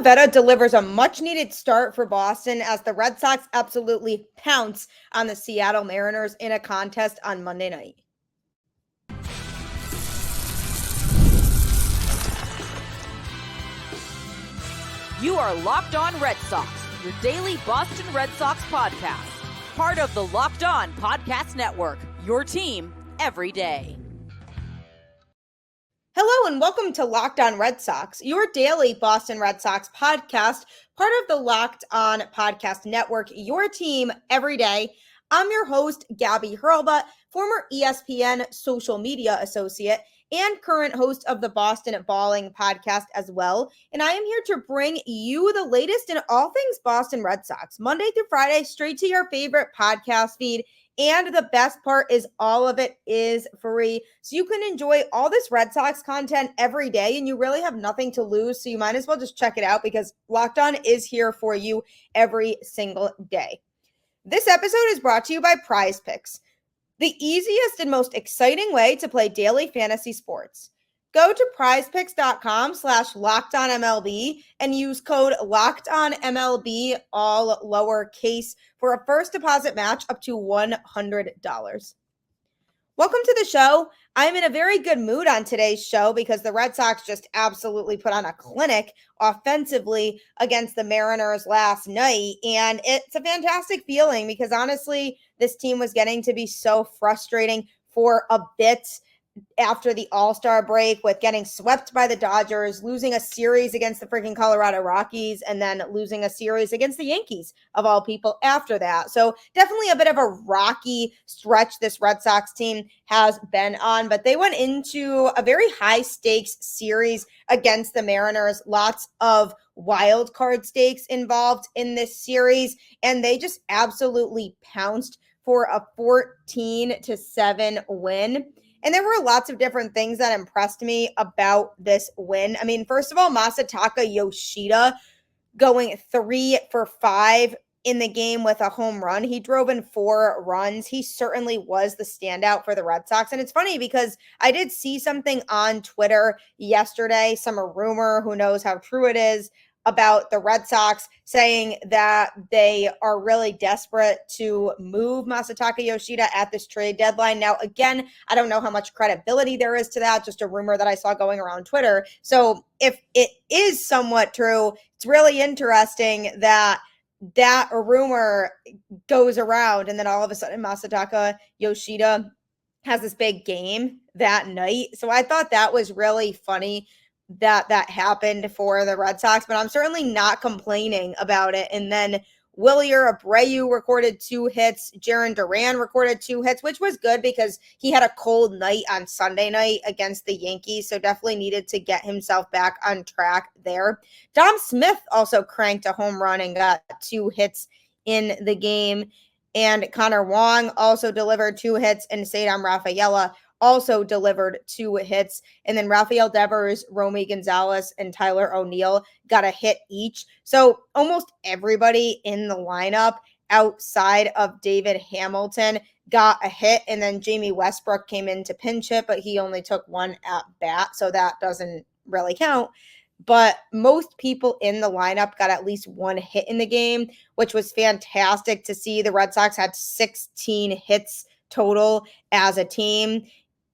Pivetta delivers a much-needed start for Boston as the Red Sox absolutely pounce on the Seattle Mariners in a contest on Monday night. You are Locked On Red Sox, your daily Boston Red Sox podcast. Part of the Locked On Podcast Network, your team every day. Hello and welcome to Locked On Red Sox, your daily Boston Red Sox podcast, part of the Locked On Podcast Network, your team every day. I'm your host, Gabby, former ESPN social media associate and current host of the Boston Balling podcast as well. And I am here to bring you the latest in all things Boston Red Sox, Monday through Friday, straight to your favorite podcast feed. And the best part is all of it is free. So you can enjoy all this Red Sox content every day and you really have nothing to lose. So you might as well just check it out because Locked On is here for you every single day. This episode is brought to you by Prize Picks, the easiest and most exciting way to play daily fantasy sports. Go to prizepicks.com/LockedOnMLB and use code LockedOnMLB, all lowercase, for a first deposit match up to $100. Welcome to the show. I'm in a very good mood on today's show because the Red Sox just absolutely put on a clinic offensively against the Mariners last night. And it's a fantastic feeling because honestly, this team was getting to be so frustrating for a bit after the All-Star break with getting swept by the Dodgers, losing a series against the freaking Colorado Rockies, and then losing a series against the Yankees, of all people, after that. So definitely a bit of a rocky stretch this Red Sox team has been on, but they went into a very high-stakes series against the Mariners. Lots of wild card stakes involved in this series, and they just absolutely pounced for a 14-7 win. And there were lots of different things that impressed me about this win. I mean, first of all, Masataka Yoshida going 3 for 5 in the game with a home run. He drove in 4 runs. He certainly was the standout for the Red Sox. And it's funny because I did see something on Twitter yesterday, some rumor, who knows how true it is, about the Red Sox saying that they are really desperate to move Masataka Yoshida at this trade deadline. Now, again, I don't know how much credibility there is to that, just a rumor that I saw going around Twitter. So if it is somewhat true, it's really interesting that rumor goes around and then all of a sudden Masataka Yoshida has this big game that night. So I thought that was really funny that happened for the Red Sox, but I'm certainly not complaining about it. And then Wilyer Abreu recorded 2 hits. Jarren Duran recorded 2 hits, which was good because he had a cold night on Sunday night against the Yankees, so definitely needed to get himself back on track there. Dom Smith also cranked a home run and got 2 hits in the game. And Connor Wong also delivered 2 hits, and Cedar Rafaela also delivered 2 hits. And then Rafael Devers, Romy Gonzalez, and Tyler O'Neill got a hit each. So almost everybody in the lineup outside of David Hamilton got a hit. And then Jamie Westbrook came in to pinch hit, but he only took 1 at bat, so that doesn't really count. But most people in the lineup got at least 1 hit in the game, which was fantastic to see. The Red Sox had 16 hits total as a team,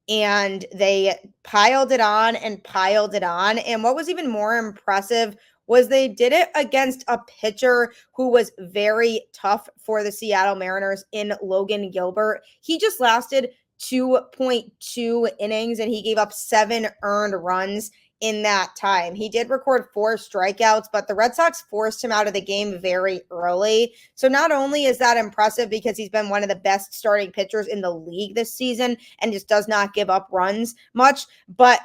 and they piled it on and piled it on. And what was even more impressive was they did it against a pitcher who was very tough for the Seattle Mariners in Logan Gilbert. He just lasted 2.2 innings and he gave up 7 earned runs in that time. He did record 4 strikeouts, but the Red Sox forced him out of the game very early. So not only is that impressive because he's been one of the best starting pitchers in the league this season and just does not give up runs much, but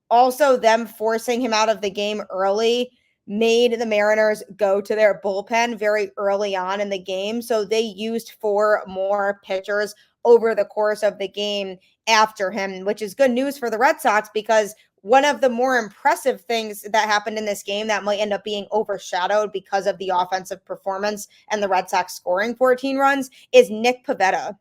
also them forcing him out of the game early made the Mariners go to their bullpen very early on in the game. So they used 4 more pitchers over the course of the game after him, which is good news for the Red Sox because one of the more impressive things that happened in this game that might end up being overshadowed because of the offensive performance and the Red Sox scoring 14 runs is Nick Pivetta.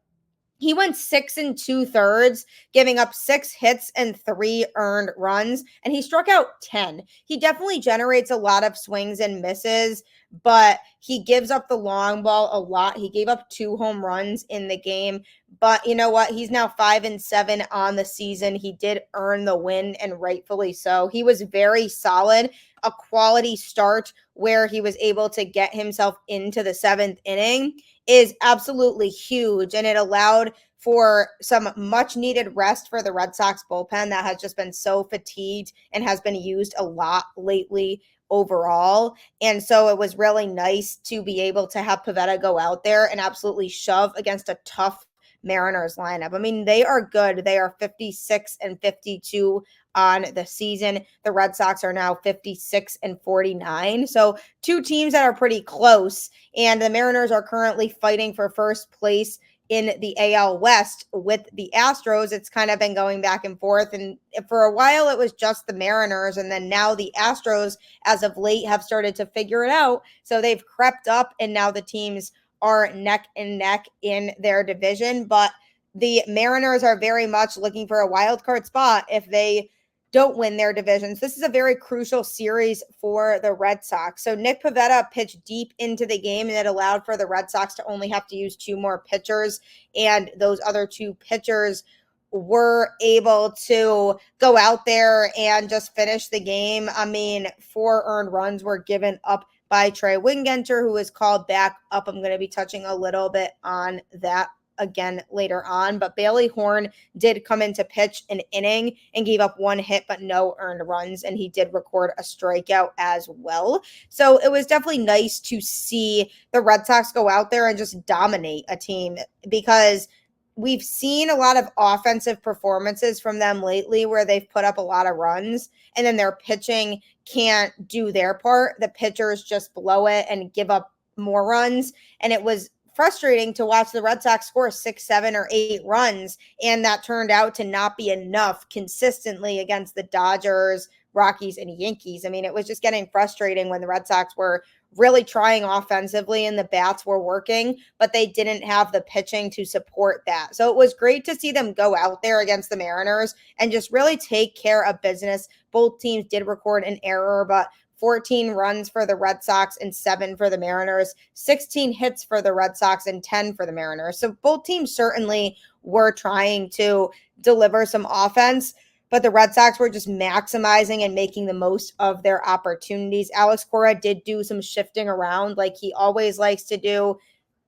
He went 6 2/3, giving up 6 hits and 3 earned runs, and he struck out 10. He definitely generates a lot of swings and misses, but he gives up the long ball a lot. He gave up 2 home runs in the game, but you know what? He's now 5-7 on the season. He did earn the win, and rightfully so. He was very solid, a quality start where he was able to get himself into the 7th inning is absolutely huge, and it allowed for some much needed rest for the Red Sox bullpen that has just been so fatigued and has been used a lot lately overall. And so it was really nice to be able to have Pivetta go out there and absolutely shove against a tough Mariners lineup. I mean, they are good. They are 56-52 on the season. The Red Sox are now 56-49. So 2 teams that are pretty close, and the Mariners are currently fighting for first place in the AL West with the Astros. It's kind of been going back and forth, and for a while it was just the Mariners, and then now the Astros as of late have started to figure it out. So they've crept up, and now the teams are neck and neck in their division. But the Mariners are very much looking for a wild card spot if they don't win their divisions. This is a very crucial series for the Red Sox. So Nick Pivetta pitched deep into the game, and it allowed for the Red Sox to only have to use 2 more pitchers, and those other 2 pitchers were able to go out there and just finish the game. I mean, 4 earned runs were given up by Trey Wingenter, who was called back up. I'm going to be touching a little bit on that again later on, but Bailey Horn did come in to pitch an inning and gave up 1 hit but no earned runs, and he did record a strikeout as well. So it was definitely nice to see the Red Sox go out there and just dominate a team, because we've seen a lot of offensive performances from them lately where they've put up a lot of runs and then their pitching can't do their part. The pitchers just blow it and give up more runs, and it was frustrating to watch the Red Sox score 6, 7, or 8 runs, and that turned out to not be enough consistently against the Dodgers, Rockies, and Yankees. I mean, it was just getting frustrating when the Red Sox were really trying offensively and the bats were working, but they didn't have the pitching to support that. So it was great to see them go out there against the Mariners and just really take care of business. Both teams did record an error, but 14 runs for the Red Sox and 7 for the Mariners, 16 hits for the Red Sox and 10 for the Mariners. So both teams certainly were trying to deliver some offense, but the Red Sox were just maximizing and making the most of their opportunities. Alex Cora did do some shifting around like he always likes to do.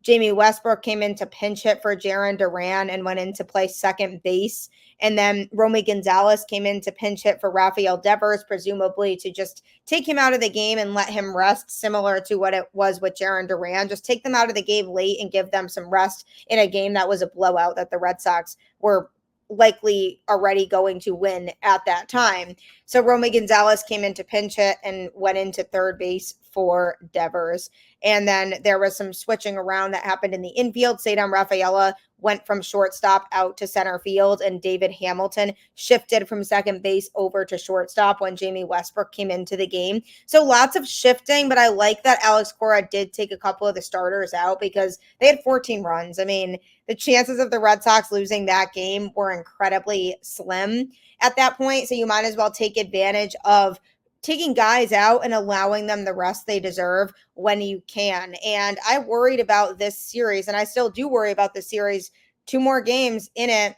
Jamie Westbrook came in to pinch hit for Jarren Duran and went in to play second base. And then Romy Gonzalez came in to pinch hit for Rafael Devers, presumably to just take him out of the game and let him rest, similar to what it was with Jarren Duran. Just take them out of the game late and give them some rest in a game that was a blowout that the Red Sox were likely already going to win at that time. So Romy Gonzalez came in to pinch hit and went into third base for Devers. And then there was some switching around that happened in the infield. Cedar Rafaela went from shortstop out to center field, and David Hamilton shifted from second base over to shortstop when Jamie Westbrook came into the game. So lots of shifting, but I like that Alex Cora did take a couple of the starters out because they had 14 runs. I mean, the chances of the Red Sox losing that game were incredibly slim at that point. So you might as well take advantage of taking guys out and allowing them the rest they deserve when you can. And I worried about this series, and I still do worry about the series. 2 more games in it,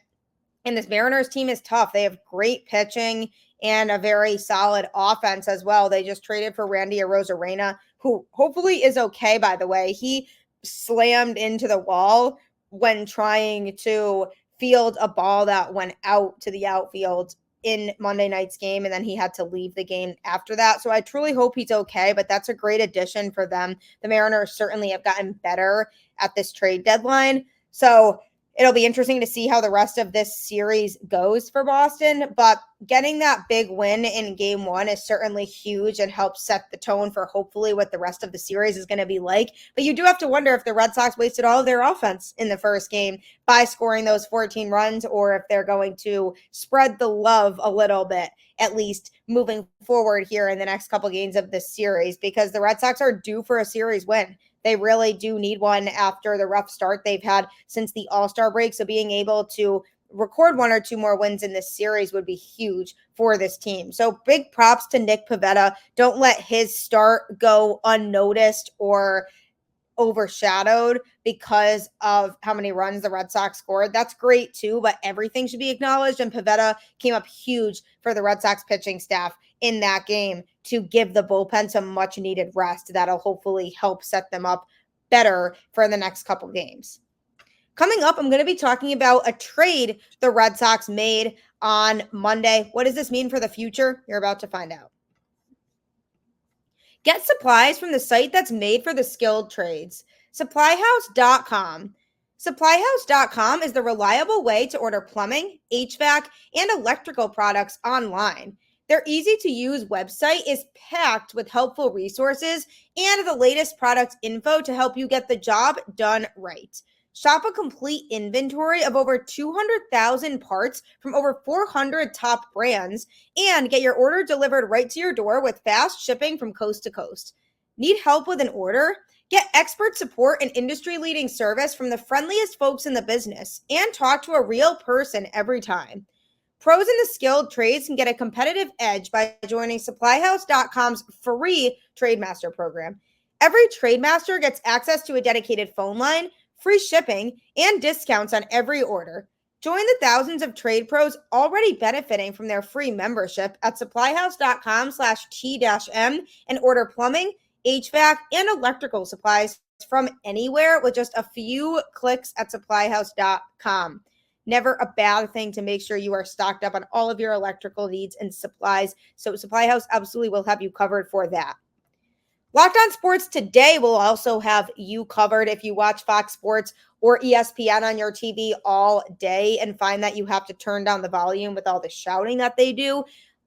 and this Mariners team is tough. They have great pitching and a very solid offense as well. They just traded for Randy Arozarena, who hopefully is okay, by the way. He slammed into the wall when trying to field a ball that went out to the outfield in Monday night's game, and then he had to leave the game after that. So I truly hope he's okay, but that's a great addition for them. The Mariners certainly have gotten better at this trade deadline. So it'll be interesting to see how the rest of this series goes for Boston, but getting that big win in game 1 is certainly huge and helps set the tone for hopefully what the rest of the series is going to be like. But you do have to wonder if the Red Sox wasted all of their offense in the first game by scoring those 14 runs, or if they're going to spread the love a little bit, at least moving forward here in the next couple games of this series, because the Red Sox are due for a series win. They really do need one after the rough start they've had since the All-Star break. So being able to record 1 or 2 more wins in this series would be huge for this team. So big props to Nick Pivetta. Don't let his start go unnoticed or overshadowed because of how many runs the Red Sox scored. That's great too, but everything should be acknowledged. And Pivetta came up huge for the Red Sox pitching staff in that game to give the bullpen some much needed rest that'll hopefully help set them up better for the next couple games. Coming up, I'm going to be talking about a trade the Red Sox made on Monday. What does this mean for the future? You're about to find out. Get supplies from the site that's made for the skilled trades. Supplyhouse.com. Supplyhouse.com is the reliable way to order plumbing, HVAC, and electrical products online. Their easy-to-use website is packed with helpful resources and the latest product info to help you get the job done right. Shop a complete inventory of over 200,000 parts from over 400 top brands and get your order delivered right to your door with fast shipping from coast to coast. Need help with an order? Get expert support and industry-leading service from the friendliest folks in the business and talk to a real person every time. Pros in the skilled trades can get a competitive edge by joining Supplyhouse.com's free Trademaster program. Every Trademaster gets access to a dedicated phone line, free shipping, and discounts on every order. Join the thousands of trade pros already benefiting from their free membership at supplyhouse.com/T-M and order plumbing, HVAC, and electrical supplies from anywhere with just a few clicks at supplyhouse.com. Never a bad thing to make sure you are stocked up on all of your electrical needs and supplies. So Supplyhouse absolutely will have you covered for that. Locked On Sports today will also have you covered if you watch Fox Sports or ESPN on your TV all day and find that you have to turn down the volume with all the shouting that they do.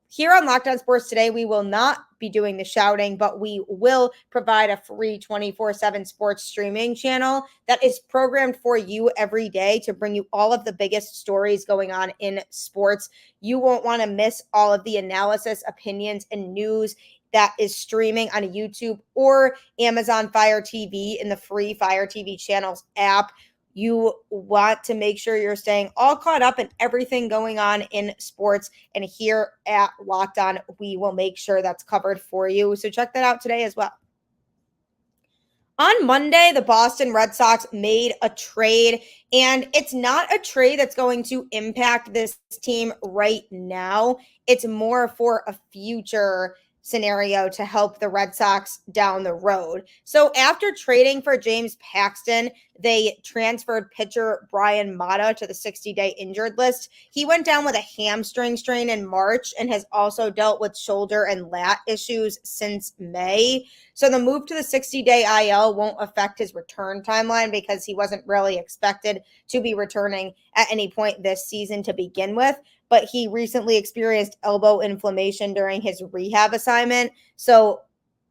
Here on Locked On Sports today, we will not be doing the shouting, but we will provide a free 24/7 sports streaming channel that is programmed for you every day to bring you all of the biggest stories going on in sports. You won't want to miss all of the analysis, opinions, and news that is streaming on YouTube or Amazon Fire TV in the free Fire TV channels app. You want to make sure you're staying all caught up in everything going on in sports. And here at Locked On, we will make sure that's covered for you. So check that out today as well. On Monday, the Boston Red Sox made a trade, and it's not a trade that's going to impact this team right now. It's more for a future scenario to help the Red Sox down the road. So after trading for James Paxton, they transferred pitcher Bryan Mata to the 60-day injured list. He went down with a hamstring strain in March and has also dealt with shoulder and lat issues since May. So the move to the 60-day IL won't affect his return timeline because he wasn't really expected to be returning at any point this season to begin with. But he recently experienced elbow inflammation during his rehab assignment. So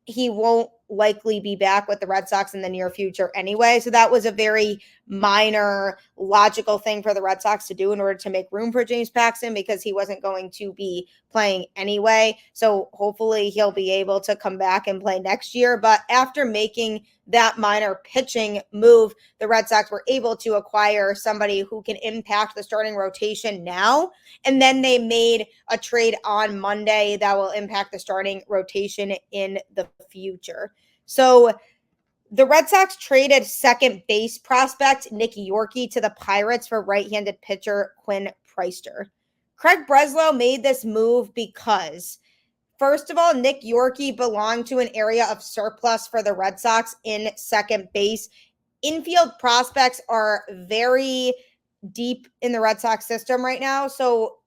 he won't likely be back with the Red Sox in the near future anyway. So that was a very minor logical thing for the Red Sox to do in order to make room for James Paxton because he wasn't going to be playing anyway. So hopefully he'll be able to come back and play next year. But after making that minor pitching move, the Red Sox were able to acquire somebody who can impact the starting rotation now. And then they made a trade on Monday that will impact the starting rotation in the future. So the Red Sox traded second base prospect Nick Yorke to the Pirates for right-handed pitcher Quinn Priester. Craig Breslow made this move because, first of all, Nick Yorke belonged to an area of surplus for the Red Sox in second base. Infield prospects are very deep in the Red Sox system right now. So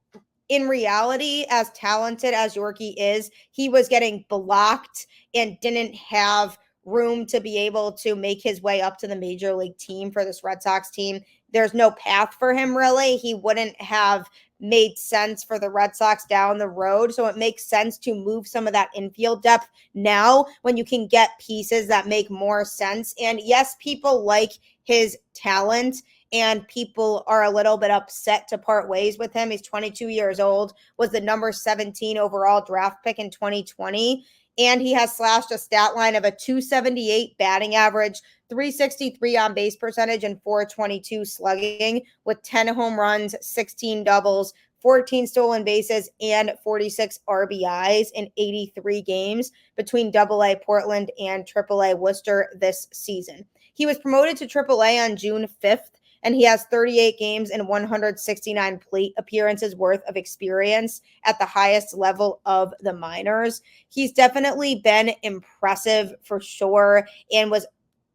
in reality, as talented as Yorke is, he was getting blocked and didn't have room to be able to make his way up to the major league team for this Red Sox team. There's no path for him, really. He wouldn't have made sense for the Red Sox down the road. So it makes sense to move some of that infield depth now when you can get pieces that make more sense. And yes, people like his talent and people are a little bit upset to part ways with him. He's 22 years old, was the number 17 overall draft pick in 2020. and he has slashed a stat line of a 278 batting average, 363 on base percentage, and 422 slugging with 10 home runs, 16 doubles, 14 stolen bases, and 46 RBIs in 83 games between AA Portland and AAA Worcester this season. He was promoted to AAA on June 5th, and he has 38 games and 169 plate appearances worth of experience at the highest level of the minors. He's definitely been impressive for sure and was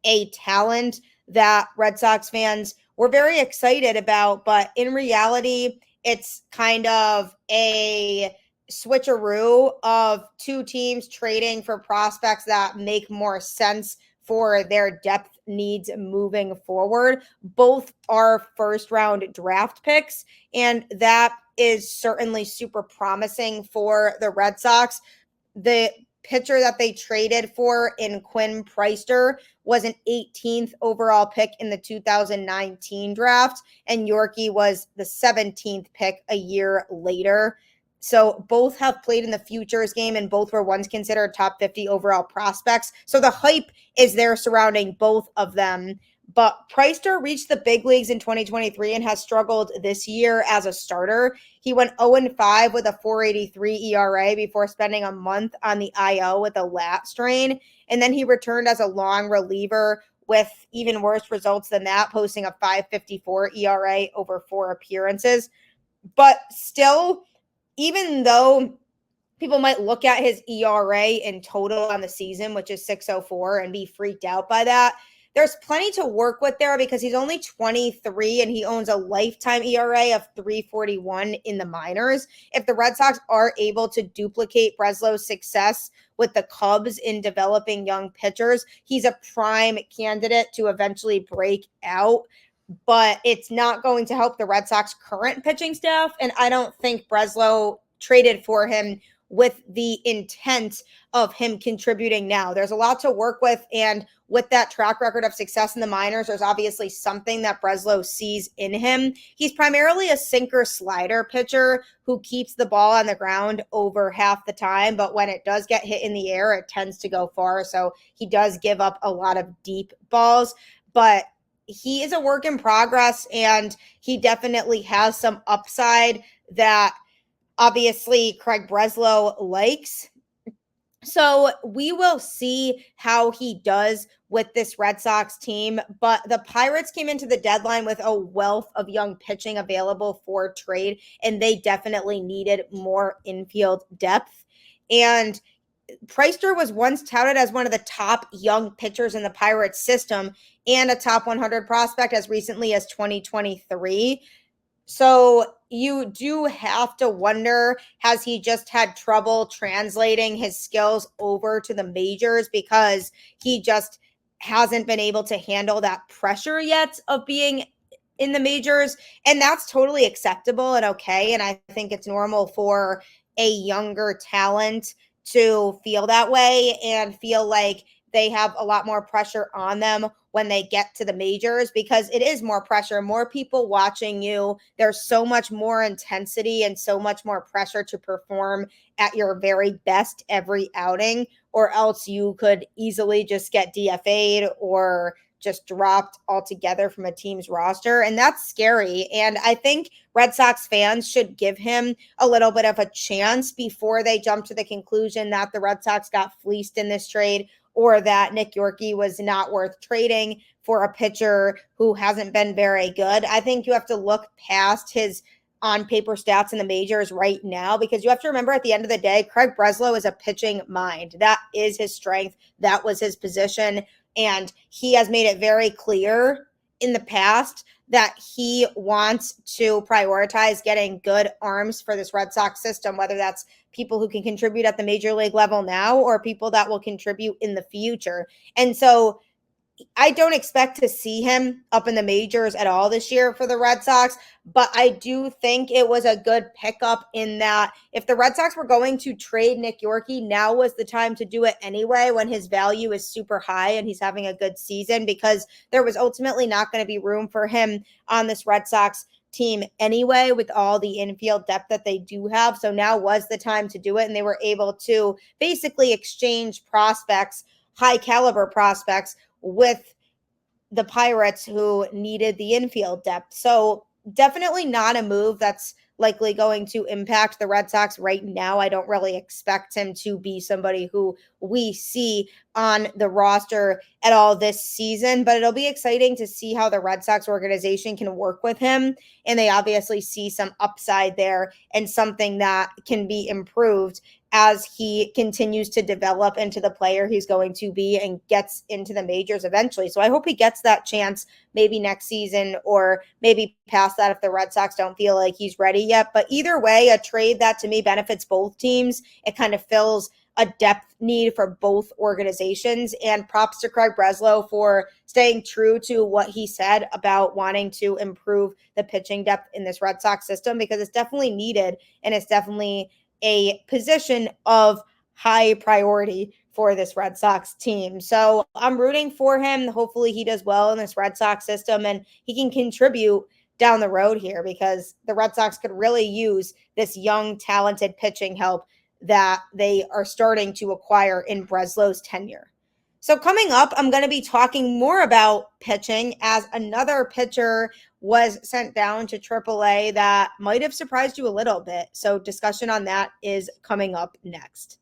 a talent that Red Sox fans were very excited about, but in reality, it's kind of a switcheroo of two teams trading for prospects that make more sense for their depth needs moving forward. Both are first round draft picks, and that is certainly super promising for the Red Sox. The pitcher that they traded for in Quinn Priester was an 18th overall pick in the 2019 draft, and Yorke was the 17th pick a year later. So both have played in the futures game, and both were once considered top 50 overall prospects. So the hype is there surrounding both of them. But Priester reached the big leagues in 2023 and has struggled this year as a starter. He went 0-5 with a 4.83 ERA before spending a month on the IL with a lat strain. And then he returned as a long reliever with even worse results than that, posting a 5.54 ERA over 4 appearances. But still, even though people might look at his ERA in total on the season, which is 6.04, and be freaked out by that, there's plenty to work with there because he's only 23 and he owns a lifetime ERA of 3.41 in the minors. If the Red Sox are able to duplicate Breslow's success with the Cubs in developing young pitchers, he's a prime candidate to eventually break out. But it's not going to help the Red Sox current pitching staff. And I don't think Breslow traded for him with the intent of him contributing now. There's a lot to work with, and with that track record of success in the minors, there's obviously something that Breslow sees in him. He's primarily a sinker slider pitcher who keeps the ball on the ground over half the time, but when it does get hit in the air, it tends to go far, so he does give up a lot of deep balls, but he is a work in progress, and he definitely has some upside that obviously Craig Breslow likes. So we will see how he does with this Red Sox team. But the Pirates came into the deadline with a wealth of young pitching available for trade, and they definitely needed more infield depth. And Priester was once touted as one of the top young pitchers in the Pirates system and a top 100 prospect as recently as 2023. So you do have to wonder, has he just had trouble translating his skills over to the majors because he just hasn't been able to handle that pressure yet of being in the majors? And that's totally acceptable and okay. And I think it's normal for a younger talent to feel that way and feel like they have a lot more pressure on them when they get to the majors, because it is more pressure, more people watching you. There's so much more intensity and so much more pressure to perform at your very best every outing, or else you could easily just get DFA'd or just dropped altogether from a team's roster. And that's scary. And I think Red Sox fans should give him a little bit of a chance before they jump to the conclusion that the Red Sox got fleeced in this trade, or that Nick Yorke was not worth trading for a pitcher who hasn't been very good. I think you have to look past his on-paper stats in the majors right now, because you have to remember, at the end of the day, Craig Breslow is a pitching mind. That is his strength. That was his position. And he has made it very clear in the past that he wants to prioritize getting good arms for this Red Sox system, whether that's people who can contribute at the major league level now or people that will contribute in the future. And so I don't expect to see him up in the majors at all this year for the Red Sox, but I do think it was a good pickup in that if the Red Sox were going to trade Nick Yorke, now was the time to do it anyway, when his value is super high and he's having a good season, because there was ultimately not going to be room for him on this Red Sox team anyway with all the infield depth that they do have. So now was the time to do it. And they were able to basically exchange prospects, high caliber prospects, with the Pirates who needed the infield depth. So definitely not a move that's likely going to impact the Red Sox right now. I don't really expect him to be somebody who we see on the roster at all this season, but it'll be exciting to see how the Red Sox organization can work with him. And they obviously see some upside there and something that can be improved as he continues to develop into the player he's going to be and gets into the majors eventually. So I hope he gets that chance maybe next season or maybe past that if the Red Sox don't feel like he's ready yet. But either way, a trade that to me benefits both teams. It kind of fills a depth need for both organizations. And props to Craig Breslow for staying true to what he said about wanting to improve the pitching depth in this Red Sox system, because it's definitely needed and it's definitely a position of high priority for this Red Sox team. So I'm rooting for him. Hopefully he does well in this Red Sox system and he can contribute down the road here, because the Red Sox could really use this young, talented pitching help that they are starting to acquire in Breslow's tenure. So coming up, I'm going to be talking more about pitching as another pitcher was sent down to AAA that might have surprised you a little bit. So discussion on that is coming up next.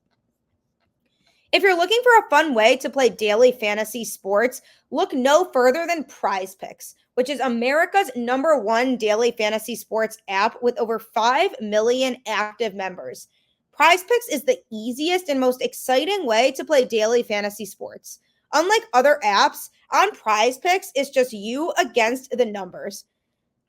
If you're looking for a fun way to play daily fantasy sports, look no further than Prize Picks, which is America's #1 daily fantasy sports app with over 5 million active members. Prize Picks is the easiest and most exciting way to play daily fantasy sports. Unlike other apps, on Prize Picks, it's just you against the numbers.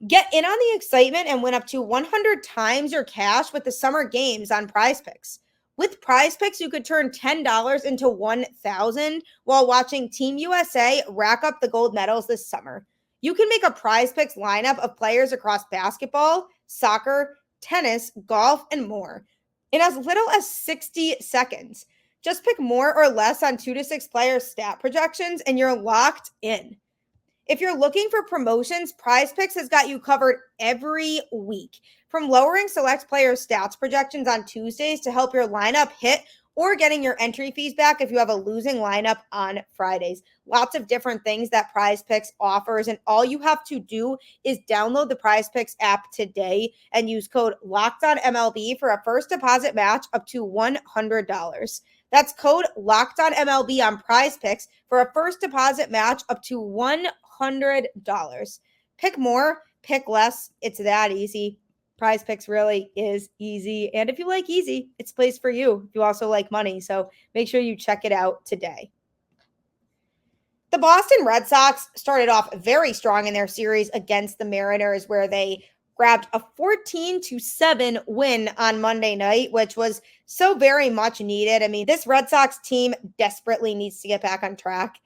Get in on the excitement and win up to 100 times your cash with the summer games on Prize Picks. With Prize Picks, you could turn $10 into $1,000 while watching Team USA rack up the gold medals this summer. You can make a Prize Picks lineup of players across basketball, soccer, tennis, golf, and more in as little as 60 seconds. Just pick more or less on 2 to 6 players' stat projections and you're locked in. If you're looking for promotions, Prize Picks has got you covered every week. From lowering select players' stats projections on Tuesdays to help your lineup hit, or getting your entry fees back if you have a losing lineup on Fridays. Lots of different things that Prize Picks offers, and all you have to do is download the Prize Picks app today and use code LOCKEDONMLB for a first deposit match up to $100. That's code LOCKEDONMLB on Prize Picks for a first deposit match up to $100. Pick more, pick less. It's that easy. Prize Picks really is easy. And if you like easy, it's a place for you. If you also like money. So make sure you check it out today. The Boston Red Sox started off very strong in their series against the Mariners, where they grabbed a 14-7 win on Monday night, which was so very much needed. I mean, this Red Sox team desperately needs to get back on track.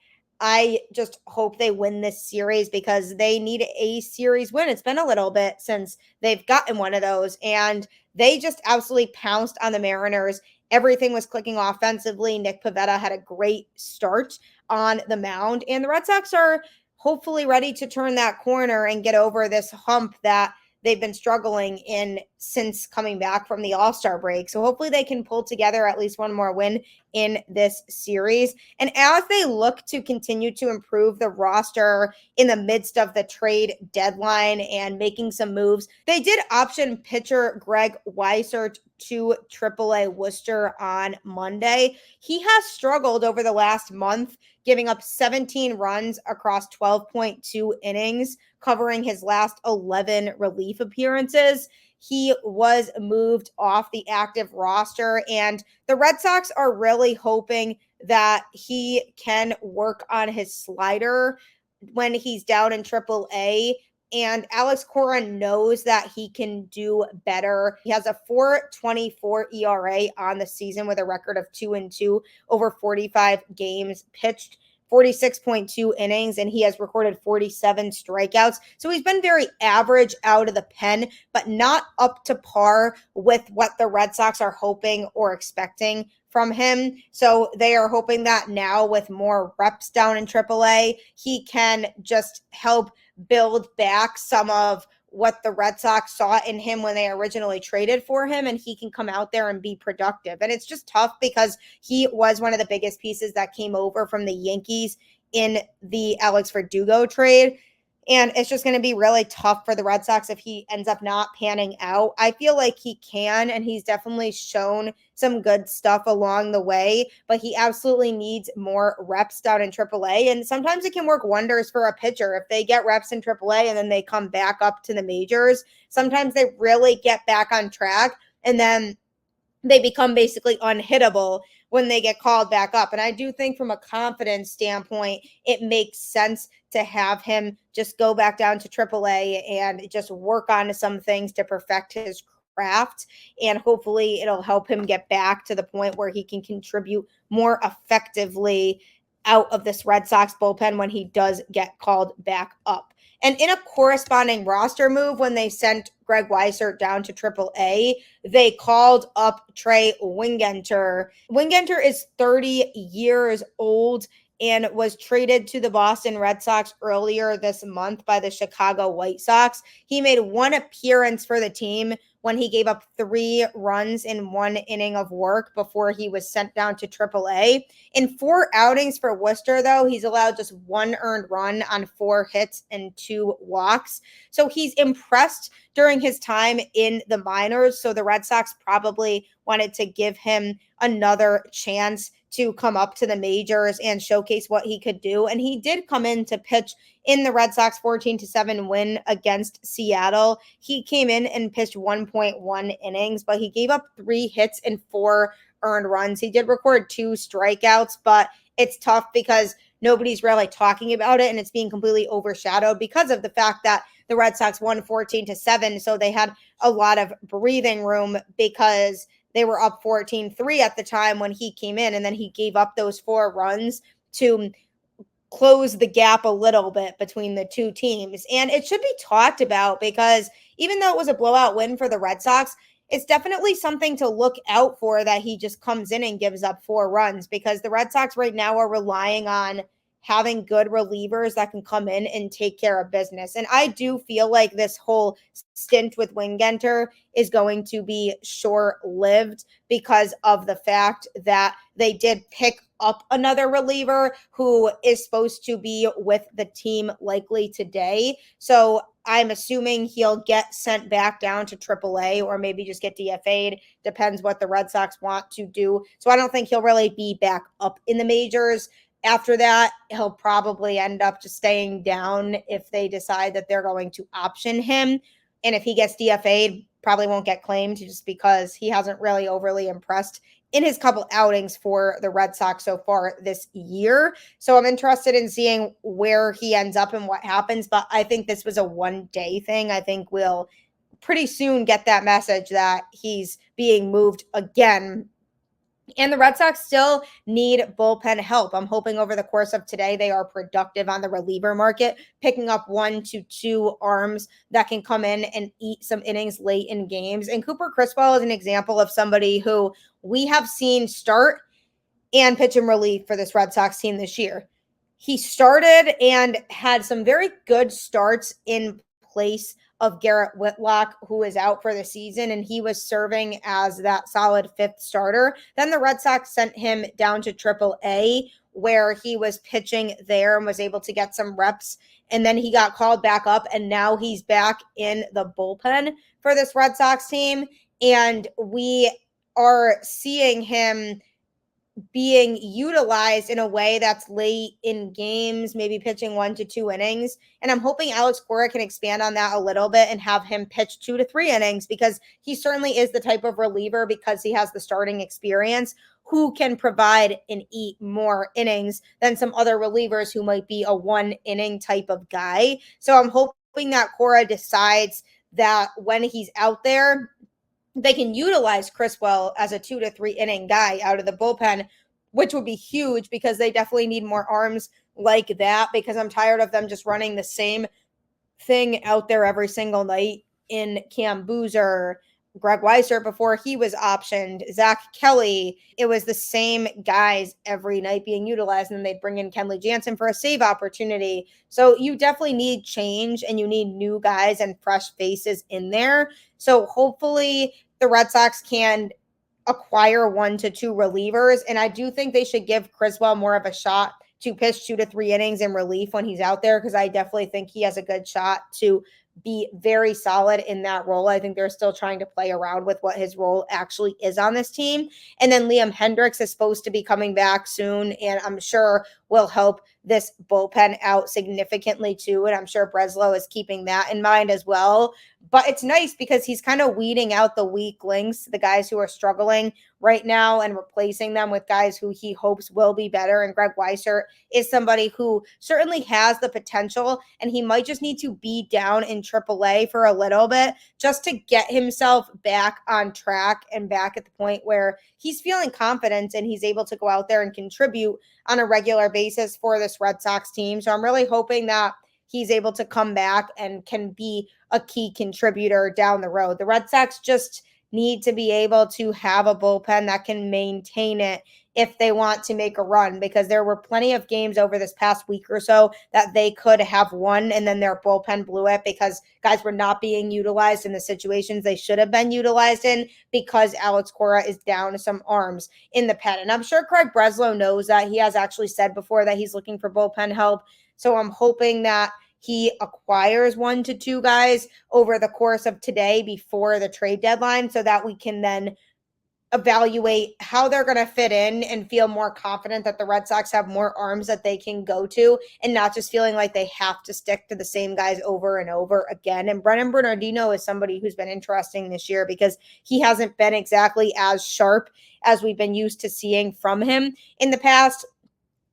I just hope they win this series because they need a series win. It's been a little bit since they've gotten one of those, and they just absolutely pounced on the Mariners. Everything was clicking offensively. Nick Pivetta had a great start on the mound, and the Red Sox are hopefully ready to turn that corner and get over this hump that they've been struggling in since coming back from the All-Star break. So hopefully they can pull together at least one more win in this series. And as they look to continue to improve the roster in the midst of the trade deadline and making some moves, they did option pitcher Greg Weissert to AAA Worcester on Monday. He has struggled over the last month, giving up 17 runs across 12.2 innings, covering his last 11 relief appearances. He was moved off the active roster, and the Red Sox are really hoping that he can work on his slider when he's down in AAA. And Alex Cora knows that he can do better. He has a 4.24 ERA on the season with a record of 2-2 over 45 games pitched, 46.2 innings, and he has recorded 47 strikeouts. So he's been very average out of the pen, but not up to par with what the Red Sox are hoping or expecting from him. So they are hoping that now with more reps down in AAA, he can just help build back some of what the Red Sox saw in him when they originally traded for him, and he can come out there and be productive. And it's just tough because he was one of the biggest pieces that came over from the Yankees in the Alex Verdugo trade. And it's just going to be really tough for the Red Sox if he ends up not panning out. I feel like he can, and he's definitely shown some good stuff along the way, but he absolutely needs more reps down in AAA. And sometimes it can work wonders for a pitcher. If they get reps in AAA and then they come back up to the majors, sometimes they really get back on track, and then they become basically unhittable when they get called back up. And I do think from a confidence standpoint, it makes sense to have him just go back down to AAA and just work on some things to perfect his craft. And hopefully it'll help him get back to the point where he can contribute more effectively out of this Red Sox bullpen when he does get called back up. And in a corresponding roster move, when they sent Greg Weissert down to AAA, they called up Trey Wingenter. Wingenter is 30 years old and was traded to the Boston Red Sox earlier this month by the Chicago White Sox. He made one appearance for the team when he gave up 3 runs in 1 inning of work before he was sent down to AAA. In 4 outings for Worcester, though, he's allowed just 1 earned run on 4 hits and 2 walks. So he's impressed during his time in the minors. So the Red Sox probably wanted to give him another chance to come up to the majors and showcase what he could do. And he did come in to pitch in the Red Sox 14-7 win against Seattle. He came in and pitched 1.1 innings, but he gave up 3 hits and 4 earned runs. He did record 2 strikeouts, but it's tough because nobody's really talking about it, and it's being completely overshadowed because of the fact that the Red Sox won 14-7. So they had a lot of breathing room because they were up 14-3 at the time when he came in, and then he gave up those 4 runs to close the gap a little bit between the two teams. And it should be talked about because even though it was a blowout win for the Red Sox, it's definitely something to look out for that he just comes in and gives up 4 runs, because the Red Sox right now are relying on having good relievers that can come in and take care of business. And I do feel like this whole stint with Wingenter is going to be short-lived because of the fact that they did pick up another reliever who is supposed to be with the team likely today. So I'm assuming he'll get sent back down to AAA or maybe just get DFA'd. Depends what the Red Sox want to do. So I don't think he'll really be back up in the majors. After that, he'll probably end up just staying down if they decide that they're going to option him. And if he gets DFA'd, probably won't get claimed just because he hasn't really overly impressed in his couple outings for the Red Sox so far this year. So I'm interested in seeing where he ends up and what happens. But I think this was a one-day thing. I think we'll pretty soon get that message that he's being moved again. And the Red Sox still need bullpen help. I'm hoping over the course of today they are productive on the reliever market, picking up 1 to 2 arms that can come in and eat some innings late in games. And Cooper Criswell is an example of somebody who we have seen start and pitch in relief for this Red Sox team this year. He started and had some very good starts in place of Garrett Whitlock, who is out for the season, and he was serving as that solid 5th starter. Then the Red Sox sent him down to AAA, where he was pitching there and was able to get some reps. And then he got called back up, and now he's back in the bullpen for this Red Sox team. And we are seeing him being utilized in a way that's late in games, maybe pitching 1 to 2 innings. And I'm hoping Alex Cora can expand on that a little bit and have him pitch 2 to 3 innings, because he certainly is the type of reliever, because he has the starting experience, who can provide and eat more innings than some other relievers who might be a 1 inning type of guy. So I'm hoping that Cora decides that when he's out there, they can utilize Criswell as a 2 to 3 inning guy out of the bullpen, which would be huge because they definitely need more arms like that, because I'm tired of them just running the same thing out there every single night in Cam Boozer, Greg Weissert before he was optioned, Zach Kelly. It was the same guys every night being utilized, and then they'd bring in Kenley Jansen for a save opportunity. So you definitely need change, and you need new guys and fresh faces in there. So hopefully the Red Sox can acquire 1 to 2 relievers, and I do think they should give Criswell more of a shot to pitch 2 to 3 innings in relief when he's out there, because I definitely think he has a good shot to be very solid in that role. I think they're still trying to play around with what his role actually is on this team. And then Liam Hendriks is supposed to be coming back soon, and I'm sure will help this bullpen out significantly too. And I'm sure Breslow is keeping that in mind as well. But it's nice because he's kind of weeding out the weak links, the guys who are struggling right now, and replacing them with guys who he hopes will be better. And Greg Weissert is somebody who certainly has the potential, and he might just need to be down in AAA for a little bit just to get himself back on track and back at the point where he's feeling confident and he's able to go out there and contribute on a regular basis for this Red Sox team. So I'm really hoping that he's able to come back and can be a key contributor down the road. The Red Sox just need to be able to have a bullpen that can maintain it if they want to make a run, because there were plenty of games over this past week or so that they could have won, and then their bullpen blew it because guys were not being utilized in the situations they should have been utilized in, because Alex Cora is down to some arms in the pen. And I'm sure Craig Breslow knows that. He has actually said before that he's looking for bullpen help. So I'm hoping that he acquires 1 to 2 guys over the course of today before the trade deadline, so that we can then evaluate how they're going to fit in and feel more confident that the Red Sox have more arms that they can go to, and not just feeling like they have to stick to the same guys over and over again. And Brennan Bernardino is somebody who's been interesting this year because he hasn't been exactly as sharp as we've been used to seeing from him in the past.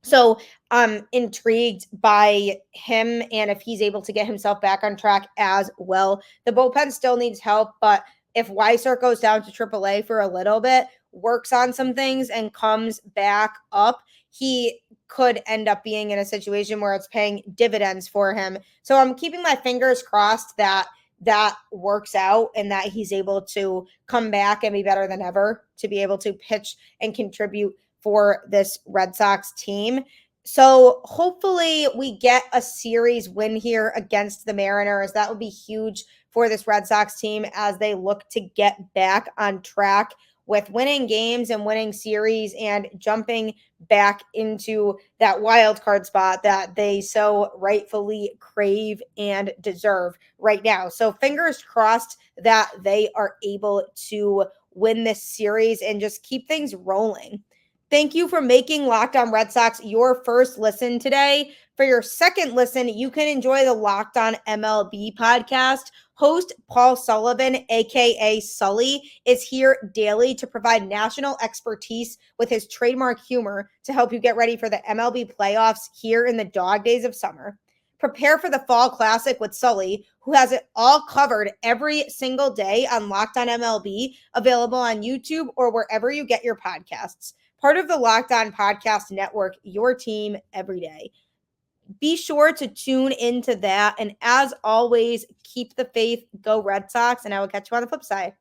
So I'm intrigued by him, and if he's able to get himself back on track as well. The bullpen still needs help, but if Weissert goes down to AAA for a little bit, works on some things, and comes back up, he could end up being in a situation where it's paying dividends for him. So I'm keeping my fingers crossed that that works out and that he's able to come back and be better than ever to be able to pitch and contribute for this Red Sox team. So hopefully we get a series win here against the Mariners. That would be huge for this Red Sox team as they look to get back on track with winning games and winning series and jumping back into that wild card spot that they so rightfully crave and deserve right now. So fingers crossed that they are able to win this series and just keep things rolling. Thank you for making Locked On Red Sox your first listen today. For your second listen, you can enjoy the Locked On MLB podcast. Host Paul Sullivan, aka Sully, is here daily to provide national expertise with his trademark humor to help you get ready for the MLB playoffs here in the dog days of summer. Prepare for the Fall Classic with Sully, who has it all covered every single day on Locked On MLB, available on YouTube or wherever you get your podcasts. Part of the Locked On Podcast Network, your team every day. Be sure to tune into that. And as always, keep the faith, go Red Sox, and I will catch you on the flip side.